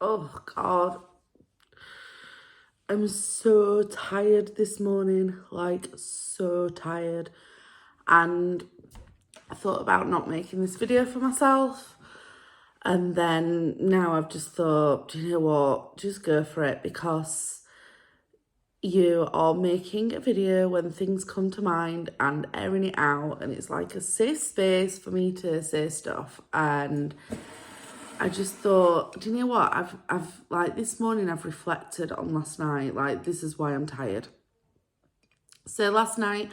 Oh God, I'm so tired this morning, like so tired. And I thought about not making this video for myself. And then now I've just thought, do you know what, just go for it, because you are making a video when things come to mind and airing it out, and it's like a safe space for me to say stuff. And I just thought, do you know what? I've like this morning I've reflected on last night. Like, this is why I'm tired. So last night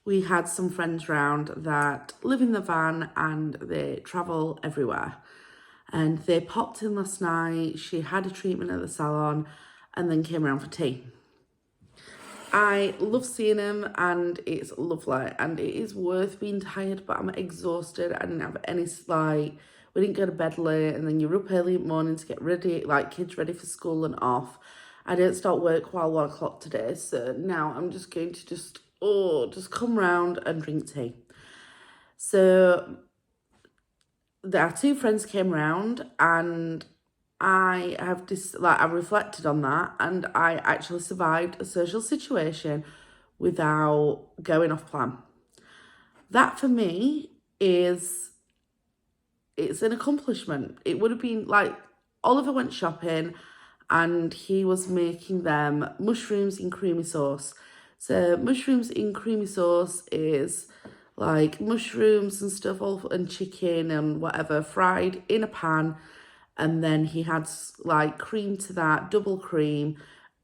we had some friends round that live in the van and they travel everywhere. And they popped in last night. She had a treatment at the salon and then came around for tea. I love seeing them and it's lovely and it is worth being tired, but I'm exhausted. I didn't have any we didn't go to bed late, and then you're up early in the morning to get ready, like kids ready for school and off. I didn't start work while 1 o'clock today, so now I'm just going to just come round and drink tea. So our two friends came round and I reflected on that, and I actually survived a social situation without going off plan. That for me it's an accomplishment. It would have been like Oliver went shopping and he was making them mushrooms in creamy sauce. So mushrooms in creamy sauce is like mushrooms and stuff, and chicken and whatever, fried in a pan. And then he had like cream to that, double cream.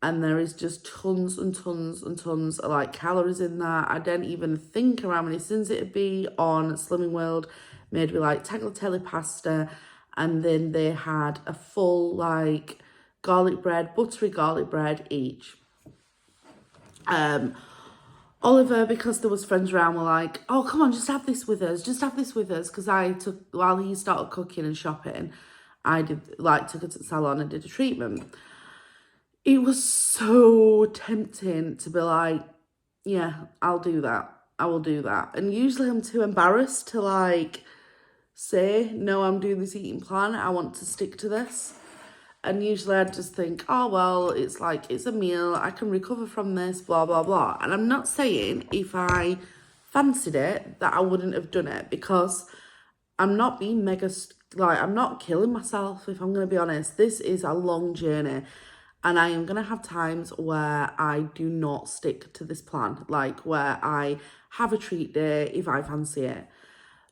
And there is just tons and tons and tons of like calories in that. I don't even think around how many sins it'd be on Slimming World, made with like tagliatelle pasta. And then they had a full like garlic bread, buttery garlic bread each. Oliver, because there was friends around, were like, oh, come on, just have this with us. Just have this with us. Because while he started cooking and shopping, I took her to the salon and did a treatment. It was so tempting to be like, yeah, I'll do that. I will do that. And usually I'm too embarrassed to say, no, I'm doing this eating plan. I want to stick to this. And usually I'd just think, oh, well, it's a meal. I can recover from this, blah, blah, blah. And I'm not saying if I fancied it that I wouldn't have done it, because I'm not being I'm not killing myself, if I'm going to be honest. This is a long journey. And I am going to have times where I do not stick to this plan, like where I have a treat day if I fancy it.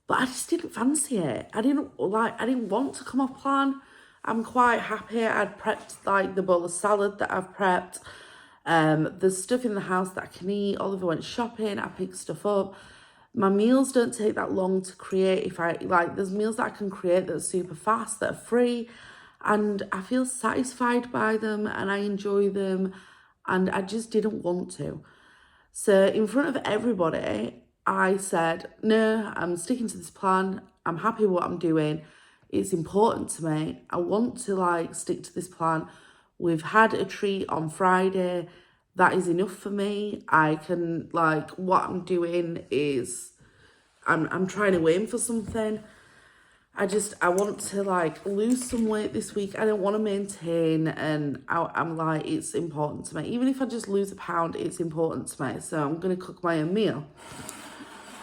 But I just didn't fancy it. I didn't want to come off plan. I'm quite happy. I'd prepped like the bowl of salad that I've prepped. There's stuff in the house that I can eat. Oliver went shopping. I picked stuff up. My meals don't take that long to create. If I there's meals that I can create that are super fast, that are free, and I feel satisfied by them and I enjoy them, and I just didn't want to. So in front of everybody, I said, no, I'm sticking to this plan. I'm happy with what I'm doing. It's important to me. I want to stick to this plan. We've had a treat on Friday. That is enough for me. I can what I'm doing is I'm trying to aim for something. I want to lose some weight this week. I don't want to maintain, and I'm it's important to me. Even if I just lose a pound, it's important to me. So I'm going to cook my own meal.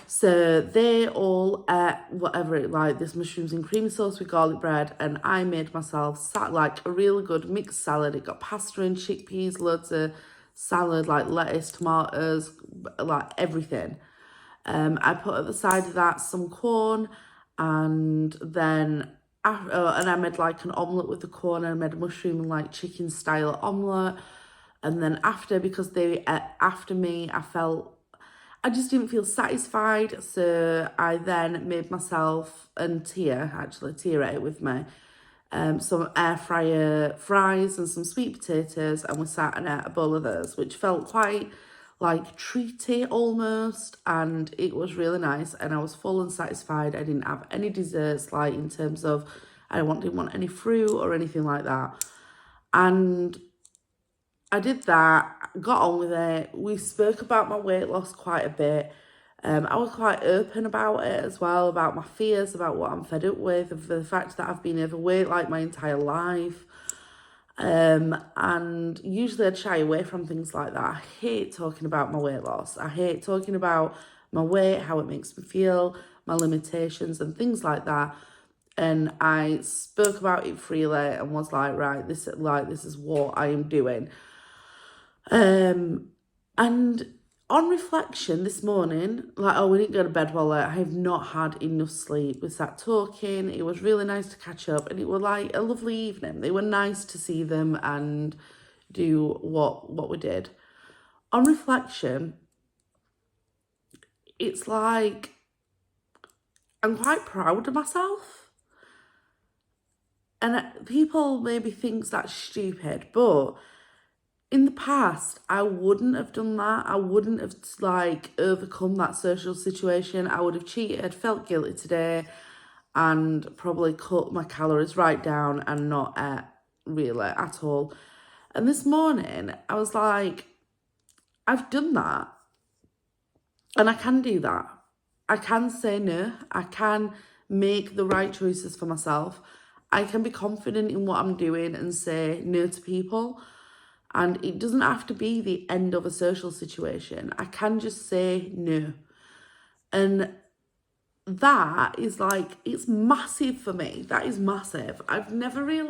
So they all ate this mushrooms and creamy sauce with garlic bread, and I made myself a really good mixed salad. It got pasta and chickpeas, loads of salad, lettuce, tomatoes, everything. I put at the side of that some corn, and then I made an omelette with the corn, and I made a mushroom and chicken style omelette. And then because they ate after me, I just didn't feel satisfied, so I then made myself, and Tia ate it with me, some air fryer fries and some sweet potatoes, and we sat and ate a bowl of those, which felt quite treaty almost, and it was really nice, and I was full and satisfied. I didn't have any desserts, in terms of didn't want any fruit or anything like that. And I did that, got on with it. We spoke about my weight loss quite a bit. I was quite open about it as well, about my fears, about what I'm fed up with, of the fact that I've been overweight my entire life. And usually I'd shy away from things like that. I hate talking about my weight loss. I hate talking about my weight, how it makes me feel, my limitations and things like that. And I spoke about it freely and was like, right, this is what I am doing. And on reflection this morning, like, oh, we didn't go to bed well late. I have not had enough sleep. We sat talking. It was really nice to catch up, and it was like a lovely evening. They were nice to see them and do what we did. On reflection, it's like I'm quite proud of myself. And people maybe think that's stupid, but in the past, I wouldn't have done that. I wouldn't have like overcome that social situation. I would have cheated, felt guilty today, and probably cut my calories right down and not ate really at all. And this morning, I was like, I've done that, and I can do that. I can say no. I can make the right choices for myself. I can be confident in what I'm doing and say no to people. And it doesn't have to be the end of a social situation. I can just say no. And that is like, it's massive for me. That is massive. I've never been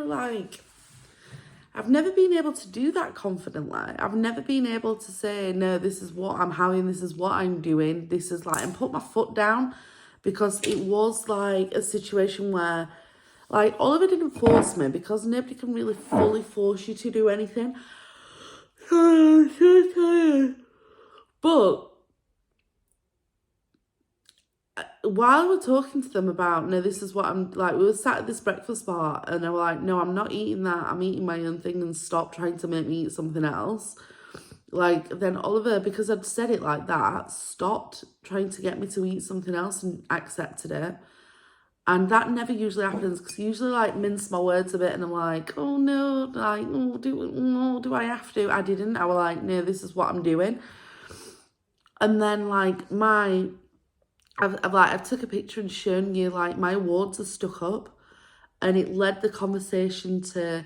able to do that confidently. I've never been able to say, no, this is what I'm having, this is what I'm doing, this is like, and put my foot down, because it was like a situation where, like, Oliver didn't force me, because nobody can really fully force you to do anything. I'm so tired. But while we're talking to them about, no, this is what I'm like, we were sat at this breakfast bar and they were like, no, I'm not eating that. I'm eating my own thing, and stop trying to make me eat something else. Like, then Oliver, because I'd said it like that, stopped trying to get me to eat something else and accepted it. And that never usually happens, because usually like mince my words a bit and I'm like, oh no, like, oh, do I have to? I didn't. I was like, no, this is what I'm doing. And then like I've took a picture and shown you, like, my awards are stuck up, and it led the conversation to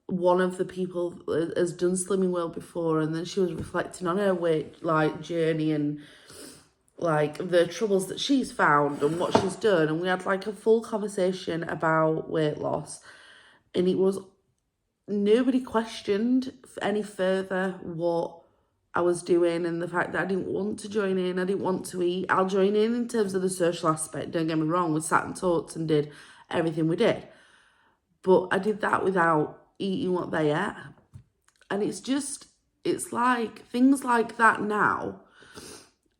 one of the people has done Slimming World before, and then she was reflecting on her weight like journey and like the troubles that she's found and what she's done, and we had like a full conversation about weight loss, and it was, nobody questioned any further what I was doing and the fact that I didn't want to join in, I didn't want to eat. I'll join in terms of the social aspect, don't get me wrong, we sat and talked and did everything we did, but I did that without eating what they ate. And it's like things like that now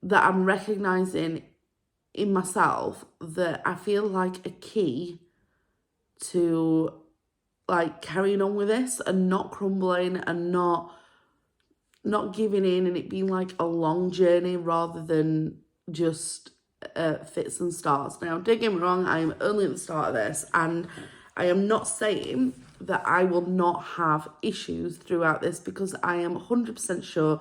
that I'm recognising in myself that I feel like a key to like carrying on with this and not crumbling and not giving in, and it being like a long journey rather than just fits and starts. Now, don't get me wrong, I am only at the start of this, and I am not saying that I will not have issues throughout this, because I am 100% sure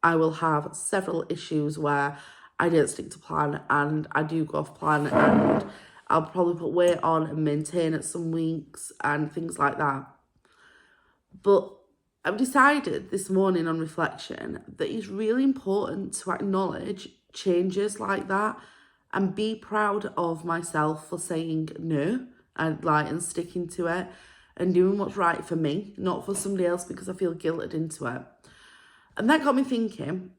I will have several issues where I don't stick to plan and I do go off plan, and I'll probably put weight on and maintain at some weeks and things like that. But I've decided this morning on reflection that it's really important to acknowledge changes like that and be proud of myself for saying no and sticking to it and doing what's right for me, not for somebody else because I feel guilted into it. And that got me thinking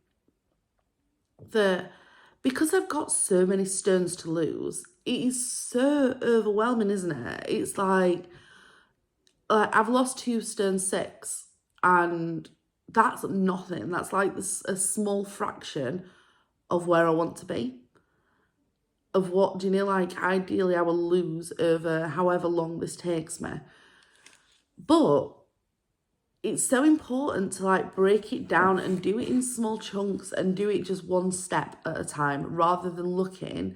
that because I've got so many stones to lose, it is so overwhelming, isn't it? It's like I've lost 2 stone 6, and that's nothing. That's like a small fraction of where I want to be. Of what, do you know, like ideally I will lose over however long this takes me. But it's so important to like break it down and do it in small chunks and do it just one step at a time rather than looking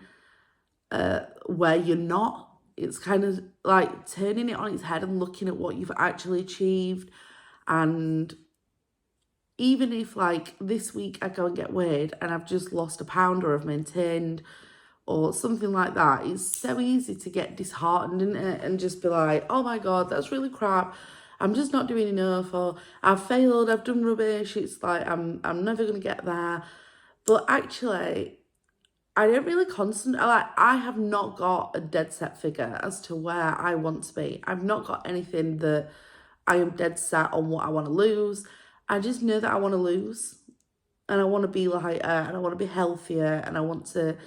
where you're not. It's kind of like turning it on its head and looking at what you've actually achieved. And even if like this week I go and get weighed and I've just lost a pound or I've maintained or something like that, it's so easy to get disheartened, isn't it? And just be like, oh my God, that's really crap. I'm just not doing enough, or I've failed, I've done rubbish, it's like I'm never gonna get there. But actually, I don't really I have not got a dead set figure as to where I want to be. I've not got anything that I am dead set on what I want to lose. I just know that I want to lose, and I want to be lighter, and I want to be healthier, and I want to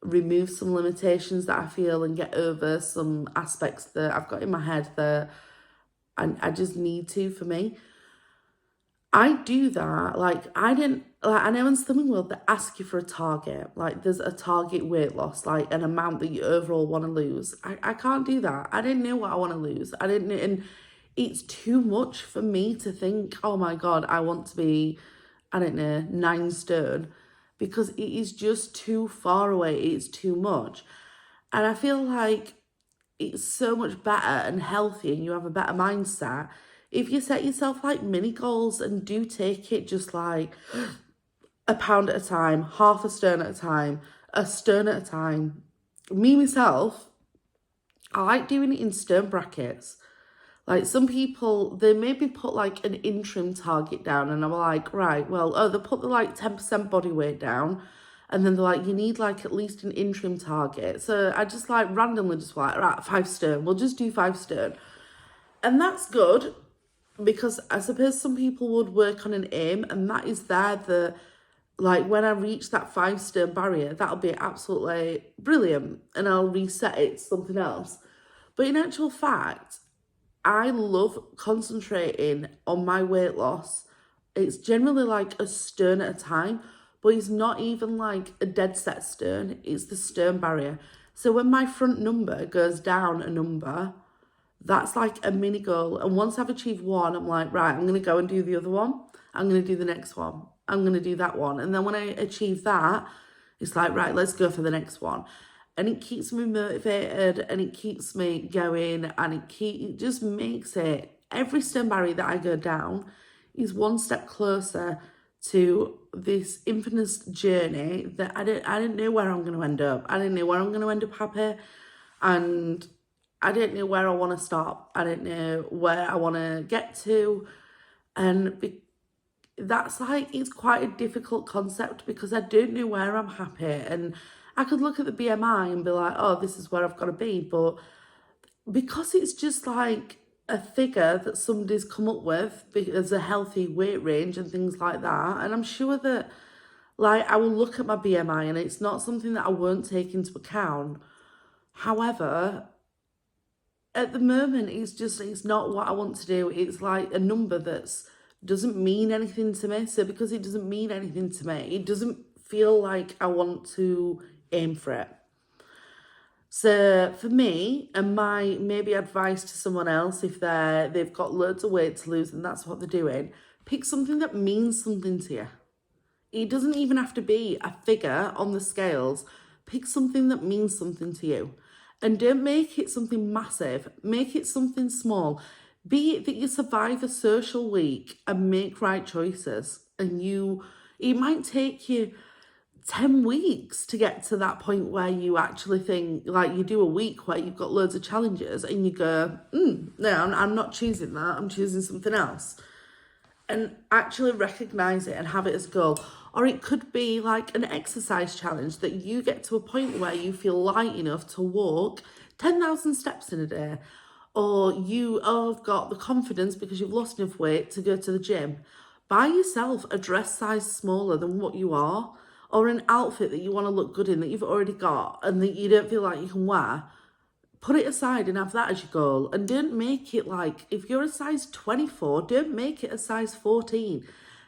remove some limitations that I feel and get over some aspects that I've got in my head that I just need to for me. I do that. I didn't, I know in Slimming World they ask you for a target. Like, there's a target weight loss, like an amount that you overall want to lose. I can't do that. I didn't know what I want to lose. I didn't know, and it's too much for me to think, oh my God, I want to be, I don't know, 9 stone, because it is just too far away. It's too much. And I feel like it's so much better and healthy, and you have a better mindset if you set yourself like mini goals and do take it just like a pound at a time, half a stone at a time, a stone at a time. Me, myself, I like doing it in stone brackets. Like, some people, they maybe put like an interim target down, and I'm like, right, well, oh, they put the like 10% body weight down, and then they're like, you need like at least an interim target. So I just like randomly just like, right, 5 stone, we'll just do 5 stone. And that's good, because I suppose some people would work on an aim, and that is the like, when I reach that 5 stone barrier, that'll be absolutely brilliant, and I'll reset it to something else. But in actual fact, I love concentrating on my weight loss. It's generally like a stone at a time, but it's not even like a dead set stone, it's the stone barrier. So when my front number goes down a number, that's like a mini goal. And once I've achieved one, I'm like, right, I'm going to go and do the other one. I'm going to do the next one. I'm going to do that one. And then when I achieve that, it's like, right, let's go for the next one. And it keeps me motivated, and it keeps me going, and it just makes it, every stone barrier that I go down is one step closer to this infamous journey that I didn't know where I'm going to end up. I didn't know where I'm going to end up happy, and I didn't know where I want to stop. I didn't know where I want to get to. And that's like, it's quite a difficult concept, because I don't know where I'm happy. And I could look at the BMI and be like, oh, this is where I've got to be. But because it's just like a figure that somebody's come up with as a healthy weight range and things like that, and I'm sure that, like, I will look at my BMI and it's not something that I won't take into account. However, at the moment, it's not what I want to do. It's like a number that's doesn't mean anything to me. So because it doesn't mean anything to me, it doesn't feel like I want to aim for it. So for me, and my maybe advice to someone else, if they've got loads of weight to lose and that's what they're doing, pick something that means something to you. It doesn't even have to be a figure on the scales. Pick something that means something to you. And don't make it something massive. Make it something small. Be it that you survive a social week and make right choices. And it might take you 10 weeks to get to that point where you actually think, like, you do a week where you've got loads of challenges and you go, no, I'm not choosing that. I'm choosing something else. And actually recognize it and have it as a goal. Or it could be like an exercise challenge that you get to a point where you feel light enough to walk 10,000 steps in a day. Or you have got the confidence because you've lost enough weight to go to the gym. Buy yourself a dress size smaller than what you are, or an outfit that you want to look good in that you've already got and that you don't feel like you can wear. Put it aside and have that as your goal. And don't make it like, if you're a size 24, don't make it a size 14.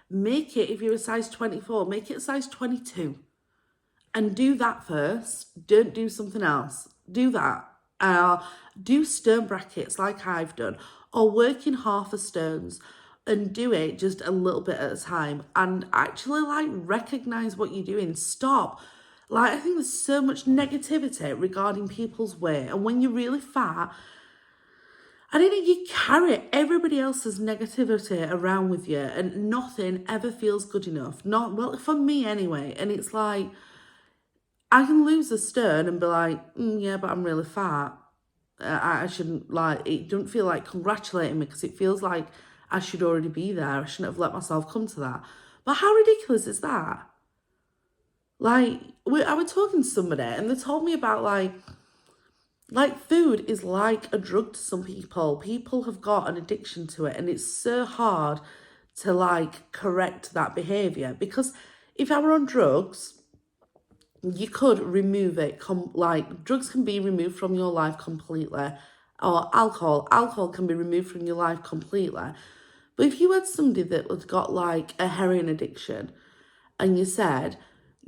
Make it, if you're a size 24, make it a size 22. And do that first. Don't do something else. Do that. Do stone brackets like I've done, or work in half a stones, and do it just a little bit at a time, and actually like recognize what you're doing. Stop. Like, I think there's so much negativity regarding people's weight, and when you're really fat, I don't think you carry everybody else's negativity around with you, and nothing ever feels good enough. Not, well, for me anyway. And it's like, I can lose a stone and be like, yeah, but I'm really fat. I shouldn't, like, it don't feel like congratulating me because it feels like I should already be there. I shouldn't have let myself come to that. But how ridiculous is that? Like, I was talking to somebody and they told me about, like food is like a drug to some people. People have got an addiction to it, and it's so hard to, like, correct that behavior. Because if I were on drugs, you could remove it. Like, drugs can be removed from your life completely, or alcohol can be removed from your life completely. But if you had somebody that had got, like, a heroin addiction, and you said,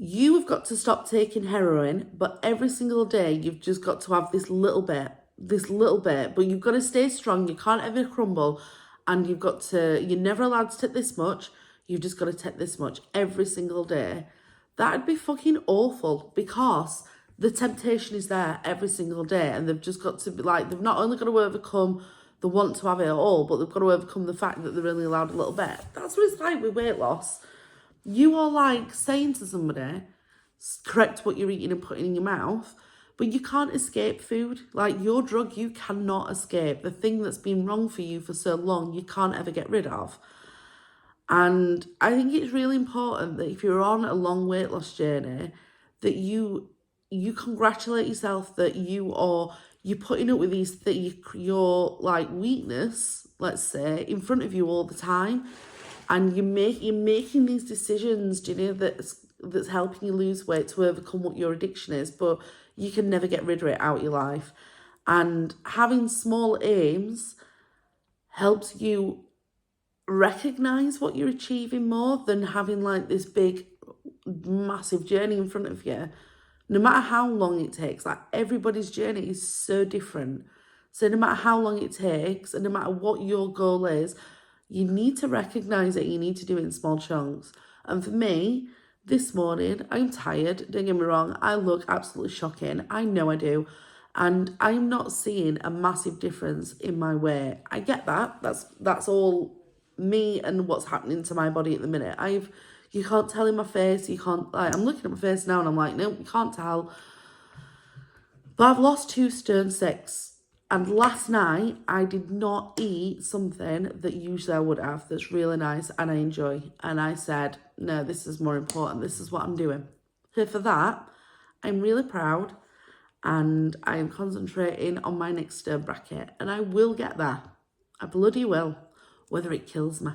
you have got to stop taking heroin, but every single day you've just got to have this little bit, but you've got to stay strong, you can't ever crumble, and you're never allowed to take this much, you've just got to take this much every single day. That'd be fucking awful, because the temptation is there every single day, and they've just got to be like, they've not only got to overcome the want to have it all, but they've got to overcome the fact that they're only allowed a little bit. That's what it's like with weight loss. You are like saying to somebody, correct what you're eating and putting in your mouth, but you can't escape food. Like, your drug, you cannot escape. The thing that's been wrong for you for so long, you can't ever get rid of. And I think it's really important that if you're on a long weight loss journey, that you congratulate yourself that you're putting up with your like weakness, let's say, in front of you all the time. And you're making these decisions, you know, that's helping you lose weight to overcome what your addiction is, but you can never get rid of it out of your life. And having small aims helps you recognize what you're achieving more than having, like, this big, massive journey in front of you. No matter how long it takes, like, everybody's journey is so different. So no matter how long it takes, and no matter what your goal is, you need to recognize it. You need to do it in small chunks. And for me, this morning, I'm tired. Don't get me wrong. I look absolutely shocking. I know I do. And I'm not seeing a massive difference in my weight. I get that. That's all me and what's happening to my body at the minute. You can't tell in my face. You can't, like, I'm looking at my face now and I'm like, no, you can't tell. But I've lost 2.6 stone. And last night, I did not eat something that usually I would have that's really nice and I enjoy. And I said, no, this is more important. This is what I'm doing. So for that, I'm really proud, and I am concentrating on my next stone bracket. And I will get there. I bloody will, whether it kills me.